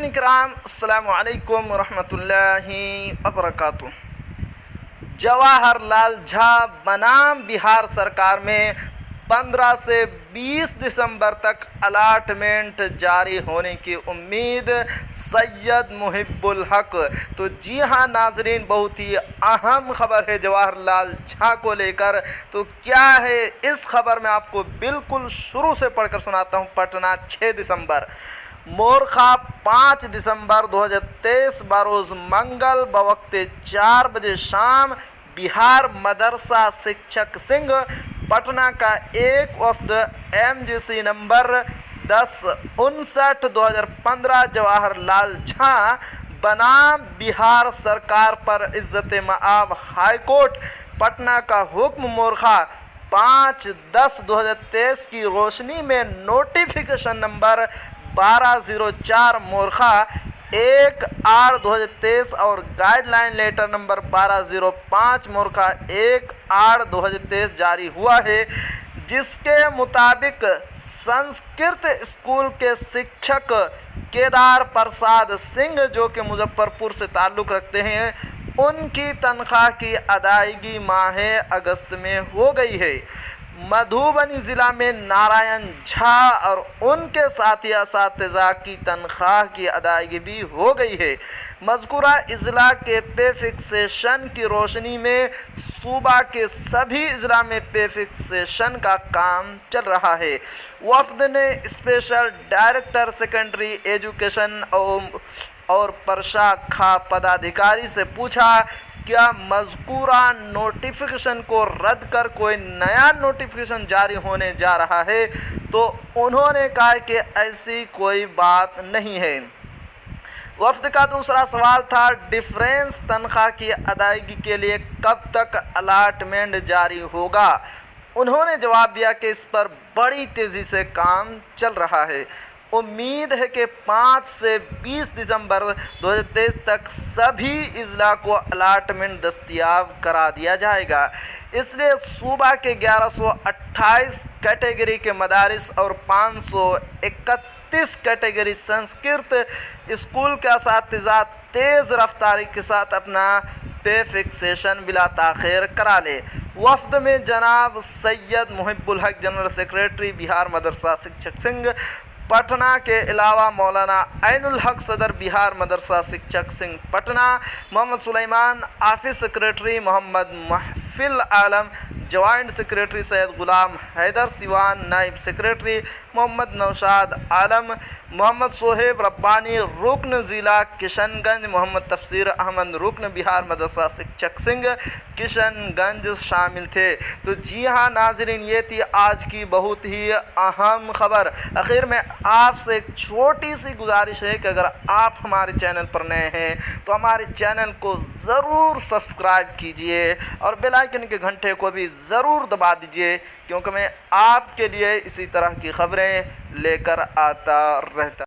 सामिन इकराम अस्सलामु अलैकुम रहमतुल्लाहि वबरकातुहू। जवाहरलाल झा बनाम बिहार सरकार में 15 से 20 दिसंबर तक अलाटमेंट जारी होने की उम्मीद, सैयद मुहिब्बुल हक। तो जी हाँ नाजरीन, बहुत ही अहम खबर है जवाहरलाल झा को लेकर। तो क्या है इस खबर में आपको बिल्कुल शुरू से पढ़कर सुनाता हूँ। पटना 6 दिसंबर, मोरखा 5 दिसंबर 2023 बरोज़ मंगल बवक्ते 4 बजे शाम बिहार मदरसा शिक्षक संघ पटना का एक वफ्द MGC नंबर 1059/2015 जवाहरलाल झा बनाम बिहार सरकार पर इज्जत मआब हाईकोर्ट पटना का हुक्म मोरखा 5/10/2023 की रोशनी में नोटिफिकेशन नंबर 1204 मोरखा 1/8/2023 और गाइडलाइन लेटर नंबर 1205 मोरखा 1/8/2023 जारी हुआ है, जिसके मुताबिक संस्कृत स्कूल के शिक्षक केदार प्रसाद सिंह, जो कि मुजफ्फरपुर से ताल्लुक़ रखते हैं, उनकी तनख्वाह की अदायगी माह अगस्त में हो गई है। मधुबनी ज़िला में नारायण झा और उनके साथी असातिज़ा की तनख्वाह की अदायगी भी हो गई है। मज़कूरा अजला के पे फिक्सेशन की रोशनी में सूबा के सभी अजला में पे फिक्सेशन का काम चल रहा है। वफ़द ने स्पेशल डायरेक्टर सेकेंडरी एजुकेशन और प्रशाखा पदाधिकारी से पूछा, क्या मज़कूरा नोटिफिकेशन को रद्द कर कोई नया नोटिफिकेशन जारी होने जा रहा है? तो उन्होंने कहा कि ऐसी कोई बात नहीं है। वफ़द का दूसरा सवाल था, डिफरेंस तनख्वाह की अदायगी के लिए कब तक अलाटमेंट जारी होगा? उन्होंने जवाब दिया कि इस पर बड़ी तेज़ी से काम चल रहा है। उम्मीद है कि 5 से 20 दिसंबर 2023 तक सभी अजला को अलाटमेंट दस्तयाब करा दिया जाएगा। इसलिए सूबा के 1128 कैटेगरी के मदारिस और 531 कैटेगरी संस्कृत स्कूल के असातिज़ा तेज़ रफ्तारी के साथ अपना पे फिक्सेशन बिला ताख़ीर करा ले। वफ़द में जनाब सैयद मुहिब्बुल हक जनरल सेक्रेटरी बिहार मदरसा शिक्षक संघ पटना के अलावा मौलाना ऐनुल हक सदर बिहार मदरसा शिक्षक संघ पटना, मोहम्मद सुलेमान ऑफिस सेक्रेटरी, मोहम्मद महफिल आलम जॉइंट सेक्रेटरी, सैयद गुलाम हैदर सिवान नायब सेक्रेटरी, मोहम्मद नौशाद आलम, मोहम्मद सोहेब रब्बानी रुकन ज़िला किशनगंज, मोहम्मद तफसीर अहमद रुकन बिहार मदरसा शिक्षक संघ किशनगंज शामिल थे। तो जी हाँ नाजरीन, ये थी आज की बहुत ही अहम खबर। आखिर में आपसे एक छोटी सी गुजारिश है कि अगर आप हमारे चैनल पर नए हैं तो हमारे चैनल को ज़रूर सब्सक्राइब कीजिए और बेल आइकन के घंटे को भी ज़रूर दबा दीजिए, क्योंकि मैं आपके लिए इसी तरह की खबरें लेकर आता रहता